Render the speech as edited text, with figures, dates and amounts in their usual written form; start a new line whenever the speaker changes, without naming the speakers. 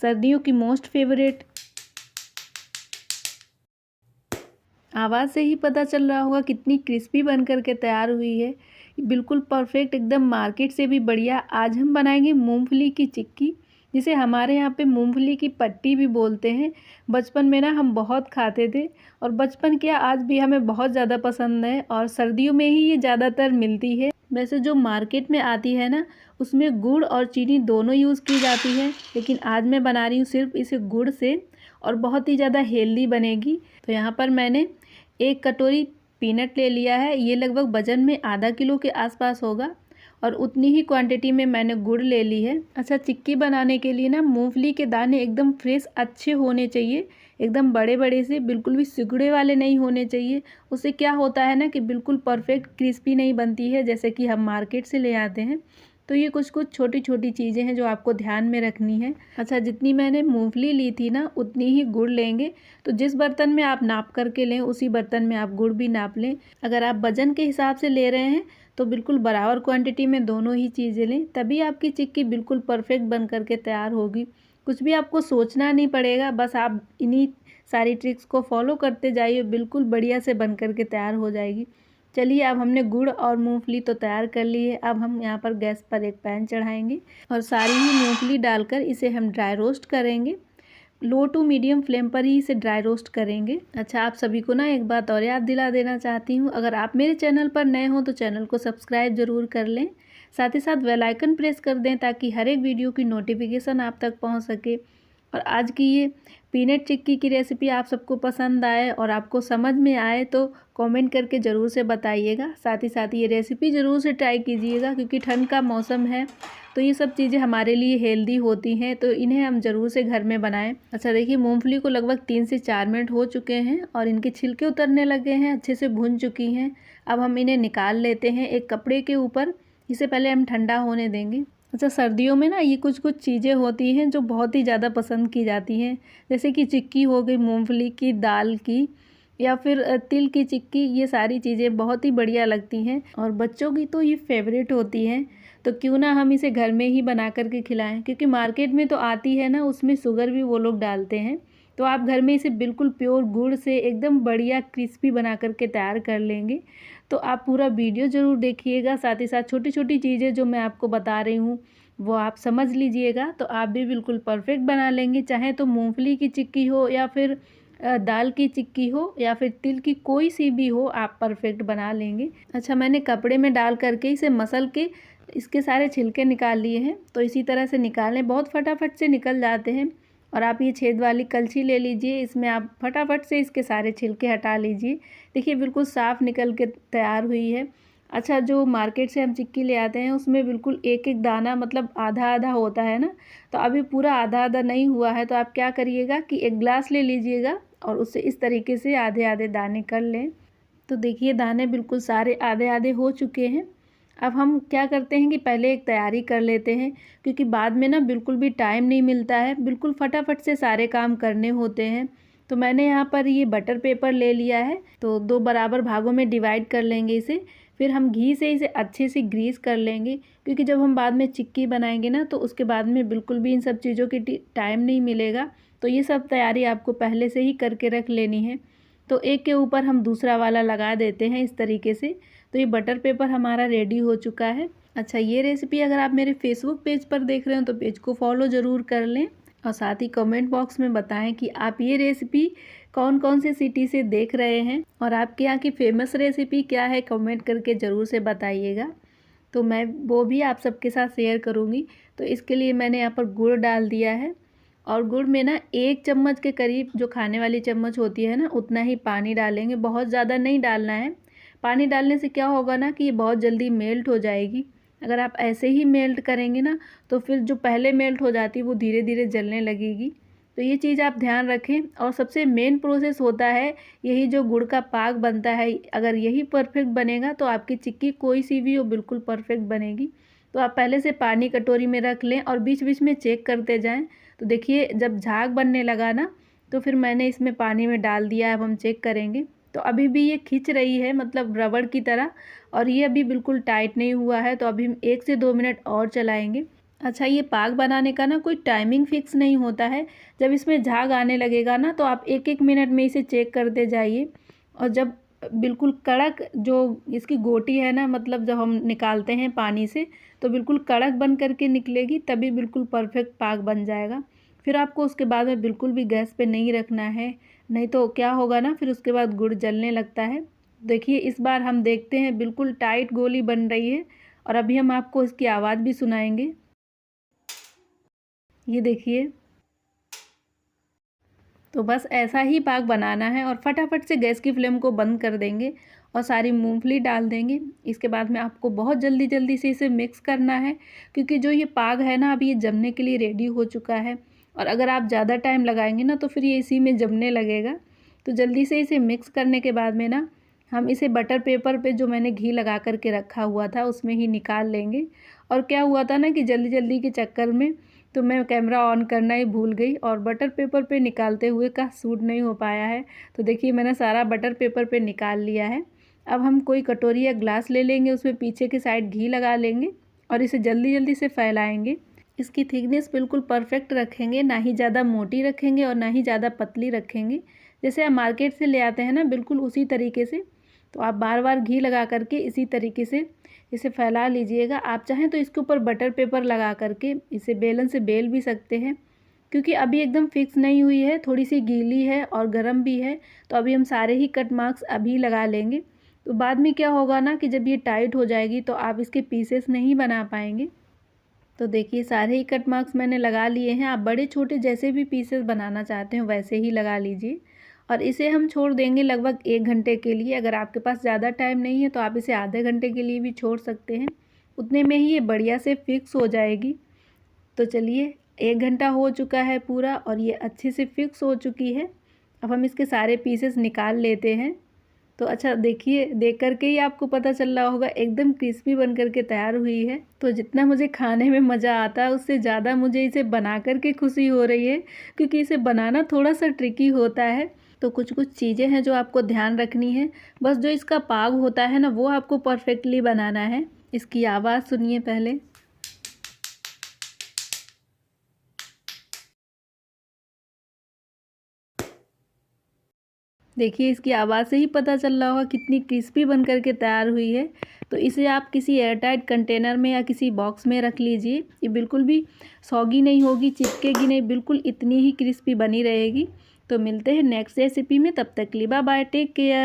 सर्दियों की most favourite. आवाज़ से ही पता चल रहा होगा कितनी क्रिस्पी बन कर के तैयार हुई है, बिल्कुल परफेक्ट, एकदम मार्केट से भी बढ़िया। आज हम बनाएंगे मूंगफली की चिक्की, जिसे हमारे यहाँ पे मूंगफली की पट्टी भी बोलते हैं। बचपन में ना हम बहुत खाते थे, और बचपन क्या आज भी हमें बहुत ज़्यादा पसंद है, और सर्दियों में ही ये ज़्यादातर मिलती है। वैसे जो मार्केट में आती है ना, उसमें गुड़ और चीनी दोनों यूज़ की जाती है, लेकिन आज मैं बना रही हूँ सिर्फ इसे गुड़ से, और बहुत ही ज़्यादा हेल्दी बनेगी। तो यहाँ पर मैंने 1 कटोरी पीनट ले लिया है, ये लगभग वज़न में आधा किलो के आसपास होगा, और उतनी ही क्वांटिटी में मैंने गुड़ ले ली है। अच्छा, चिक्की बनाने के लिए ना मूंगफली के दाने एकदम फ्रेश अच्छे होने चाहिए, एकदम बड़े बड़े से, बिल्कुल भी सिकुड़े वाले नहीं होने चाहिए। उससे क्या होता है ना कि बिल्कुल परफेक्ट क्रिस्पी नहीं बनती है, जैसे कि हम मार्केट से ले आते हैं। तो ये कुछ कुछ छोटी छोटी चीज़ें हैं जो आपको ध्यान में रखनी है। अच्छा, जितनी मैंने मूंगफली ली थी ना, उतनी ही गुड़ लेंगे। तो जिस बर्तन में आप नाप करके लें, उसी बर्तन में आप गुड़ भी नाप लें। अगर आप वज़न के हिसाब से ले रहे हैं तो बिल्कुल बराबर क्वांटिटी में दोनों ही चीज़ें लें, तभी आपकी चिक्की बिल्कुल परफेक्ट बन करके तैयार होगी। कुछ भी आपको सोचना नहीं पड़ेगा, बस आप इन्हीं सारी ट्रिक्स को फॉलो करते जाइए, बिल्कुल बढ़िया से बन करके तैयार हो जाएगी। चलिए, अब हमने गुड़ और मूंगफली तो तैयार कर ली है। अब हम यहाँ पर गैस पर एक पैन चढ़ाएंगे, और सारी ही मूंगफली डालकर इसे हम ड्राई रोस्ट करेंगे। लो टू मीडियम फ्लेम पर ही इसे ड्राई रोस्ट करेंगे। अच्छा, आप सभी को ना एक बात और याद दिला देना चाहती हूँ, अगर आप मेरे चैनल पर नए हो तो चैनल को सब्सक्राइब ज़रूर कर लें, साथ ही साथ बेल आइकन प्रेस कर दें, ताकि हर एक वीडियो की नोटिफिकेशन आप तक पहुँच सके। और आज की ये पीनट चिक्की की रेसिपी आप सबको पसंद आए और आपको समझ में आए तो कमेंट करके ज़रूर से बताइएगा। साथ ही साथ ये रेसिपी ज़रूर से ट्राई कीजिएगा, क्योंकि ठंड का मौसम है, तो ये सब चीज़ें हमारे लिए हेल्दी होती हैं, तो इन्हें हम ज़रूर से घर में बनाएं। अच्छा देखिए, मूंगफली को लगभग 3 से 4 मिनट हो चुके हैं, और इनके छिलके उतरने लगे हैं, अच्छे से भुन चुकी हैं। अब हम इन्हें निकाल लेते हैं एक कपड़े के ऊपर। इसे पहले हम ठंडा होने देंगे। अच्छा, सर्दियों में ना ये कुछ कुछ चीज़ें होती हैं जो बहुत ही ज़्यादा पसंद की जाती हैं, जैसे कि चिक्की हो गई मूंगफली की, दाल की, या फिर तिल की चिक्की। ये सारी चीज़ें बहुत ही बढ़िया लगती हैं, और बच्चों की तो ये फेवरेट होती हैं। तो क्यों ना हम इसे घर में ही बना करके खिलाएं, क्योंकि मार्केट में तो आती है ना, उसमें शुगर भी वो लोग डालते हैं। तो आप घर में इसे बिल्कुल प्योर गुड़ से एकदम बढ़िया क्रिस्पी बना करके तैयार कर लेंगे। तो आप पूरा वीडियो ज़रूर देखिएगा, साथ ही साथ छोटी छोटी चीज़ें जो मैं आपको बता रही हूँ वो आप समझ लीजिएगा, तो आप भी बिल्कुल परफेक्ट बना लेंगे। चाहे तो मूंगफली की चिक्की हो, या फिर दाल की चिक्की हो, या फिर तिल की, कोई सी भी हो, आप परफेक्ट बना लेंगे। अच्छा, मैंने कपड़े में डाल करके इसे मसल के इसके सारे छिलके निकाल लिए हैं। तो इसी तरह से निकालें, बहुत फटाफट से निकल जाते हैं। और आप ये छेद वाली कलछी ले लीजिए, इसमें आप फटाफट से इसके सारे छिलके हटा लीजिए। देखिए, बिल्कुल साफ़ निकल के तैयार हुई है। अच्छा, जो मार्केट से हम चिक्की ले आते हैं उसमें बिल्कुल एक एक दाना, मतलब आधा आधा होता है ना, तो अभी पूरा आधा आधा नहीं हुआ है। तो आप क्या करिएगा कि एक ग्लास ले लीजिएगा, और उससे इस तरीके से आधे आधे दाने कर लें। तो देखिए, दाने बिल्कुल सारे आधे आधे हो चुके हैं। अब हम क्या करते हैं कि पहले एक तैयारी कर लेते हैं, क्योंकि बाद में ना बिल्कुल भी टाइम नहीं मिलता है, बिल्कुल फटाफट से सारे काम करने होते हैं। तो मैंने यहाँ पर ये बटर पेपर ले लिया है, तो 2 बराबर भागों में डिवाइड कर लेंगे इसे। फिर हम घी से इसे अच्छे से ग्रीस कर लेंगे, क्योंकि जब हम बाद में चिक्की बनाएंगे ना, तो उसके बाद में बिल्कुल भी इन सब चीज़ों की टाइम नहीं मिलेगा। तो ये सब तैयारी आपको पहले से ही करके रख लेनी है। तो एक के ऊपर हम दूसरा वाला लगा देते हैं इस तरीके से। तो ये बटर पेपर हमारा रेडी हो चुका है। अच्छा, ये रेसिपी अगर आप मेरे फेसबुक पेज पर देख रहे हो तो पेज को फॉलो ज़रूर कर लें, और साथ ही कमेंट बॉक्स में बताएं कि आप ये रेसिपी कौन कौन से सिटी से देख रहे हैं, और आपके यहाँ की फेमस रेसिपी क्या है, कमेंट करके ज़रूर से बताइएगा। तो मैं वो भी आप सबके साथ शेयर करूँगी। तो इसके लिए मैंने यहाँ पर गुड़ डाल दिया है, और गुड़ में ना 1 चम्मच के करीब, जो खाने वाली चम्मच होती है ना, उतना ही पानी डालेंगे, बहुत ज़्यादा नहीं डालना है। पानी डालने से क्या होगा ना कि ये बहुत जल्दी मेल्ट हो जाएगी। अगर आप ऐसे ही मेल्ट करेंगे ना, तो फिर जो पहले मेल्ट हो जाती है वो धीरे धीरे जलने लगेगी। तो ये चीज़ आप ध्यान रखें। और सबसे मेन प्रोसेस होता है यही, जो गुड़ का पाक बनता है, अगर यही परफेक्ट बनेगा तो आपकी चिक्की कोई सी भी हो बिल्कुल परफेक्ट बनेगी। तो आप पहले से पानी कटोरी में रख लें, और बीच बीच में चेक करते जाएं। तो देखिए, जब झाग बनने लगा ना, तो फिर मैंने इसमें पानी में डाल दिया। अब हम चेक करेंगे, तो अभी भी ये खिंच रही है, मतलब रबड़ की तरह, और ये अभी बिल्कुल टाइट नहीं हुआ है। तो अभी हम 1 से 2 मिनट और चलाएंगे। अच्छा, ये पाग बनाने का ना कोई टाइमिंग फ़िक्स नहीं होता है। जब इसमें झाग आने लगेगा ना तो आप 1-1 मिनट में इसे चेक करते जाइए, और जब बिल्कुल कड़क जो इसकी गोटी है ना, मतलब जब हम निकालते हैं पानी से तो बिल्कुल कड़क बन कर के निकलेगी, तभी बिल्कुल परफ़ेक्ट पाग बन जाएगा। फिर आपको उसके बाद में बिल्कुल भी गैस पे नहीं रखना है, नहीं तो क्या होगा ना, फिर उसके बाद गुड़ जलने लगता है। देखिए इस बार हम देखते हैं बिल्कुल टाइट गोली बन रही है, और अभी हम आपको इसकी आवाज़ भी सुनाएँगे। ये देखिए। तो बस ऐसा ही पाक बनाना है, और फटाफट से गैस की फ्लेम को बंद कर देंगे और सारी मूंगफली डाल देंगे। इसके बाद में आपको बहुत जल्दी जल्दी से इसे मिक्स करना है, क्योंकि जो ये पाग है ना, अभी ये जमने के लिए रेडी हो चुका है, और अगर आप ज़्यादा टाइम लगाएंगे ना तो फिर ये इसी में जमने लगेगा। तो जल्दी से इसे मिक्स करने के बाद में ना हम इसे बटर पेपर पे जो मैंने घी लगा कर के रखा हुआ था उसमें ही निकाल लेंगे। और क्या हुआ था ना कि जल्दी जल्दी के चक्कर में तो मैं कैमरा ऑन करना ही भूल गई, और बटर पेपर पे निकालते हुए का सूट नहीं हो पाया है। तो देखिए मैंने सारा बटर पेपर पे निकाल लिया है। अब हम कोई कटोरी या ग्लास ले लेंगे, उसमें पीछे की साइड घी लगा लेंगे और इसे जल्दी जल्दी से फैलाएंगे। इसकी थिकनेस बिल्कुल परफेक्ट रखेंगे, ना ही ज़्यादा मोटी रखेंगे और ना ही ज़्यादा पतली रखेंगे। जैसे आप मार्केट से ले आते हैं ना, बिल्कुल उसी तरीके से। तो आप बार बार घी लगा करके इसी तरीके से इसे फैला लीजिएगा। आप चाहें तो इसके ऊपर बटर पेपर लगा करके इसे बेलन से बेल भी सकते हैं, क्योंकि अभी एकदम फिक्स नहीं हुई है, थोड़ी सी गीली है और गर्म भी है। तो अभी हम सारे ही कट मार्क्स अभी लगा लेंगे। तो बाद में क्या होगा ना कि जब ये टाइट हो जाएगी तो आप इसके पीसेस नहीं बना पाएंगे। तो देखिए सारे ही कट मार्क्स मैंने लगा लिए हैं। आप बड़े छोटे जैसे भी पीसेस बनाना चाहते हैं वैसे ही लगा लीजिए, और इसे हम छोड़ देंगे लगभग 1 घंटे के लिए। अगर आपके पास ज़्यादा टाइम नहीं है तो आप इसे आधे घंटे के लिए भी छोड़ सकते हैं, उतने में ही ये बढ़िया से फिक्स हो जाएगी। तो चलिए 1 घंटा हो चुका है पूरा, और ये अच्छे से फिक्स हो चुकी है। अब हम इसके सारे पीसेस निकाल लेते हैं। तो अच्छा देखिए, देख कर के ही आपको पता चल रहा होगा एकदम क्रिस्पी बन कर के तैयार हुई है। तो जितना मुझे खाने में मज़ा आता है उससे ज़्यादा मुझे इसे बना कर के खुशी हो रही है, क्योंकि इसे बनाना थोड़ा सा ट्रिकी होता है। तो कुछ कुछ चीज़ें हैं जो आपको ध्यान रखनी है। बस जो इसका पाग होता है ना, वो आपको परफेक्टली बनाना है। इसकी आवाज़ सुनिए पहले। देखिए इसकी आवाज़ से ही पता चल रहा होगा कितनी क्रिस्पी बन कर के तैयार हुई है। तो इसे आप किसी एयरटाइट कंटेनर में या किसी बॉक्स में रख लीजिए। ये बिल्कुल भी सॉगी नहीं होगी, चिपकेगी नहीं, बिल्कुल इतनी ही क्रिस्पी बनी रहेगी। तो मिलते हैं नेक्स्ट रेसिपी में, तब तक के लिए बाय बाय, टेक केयर।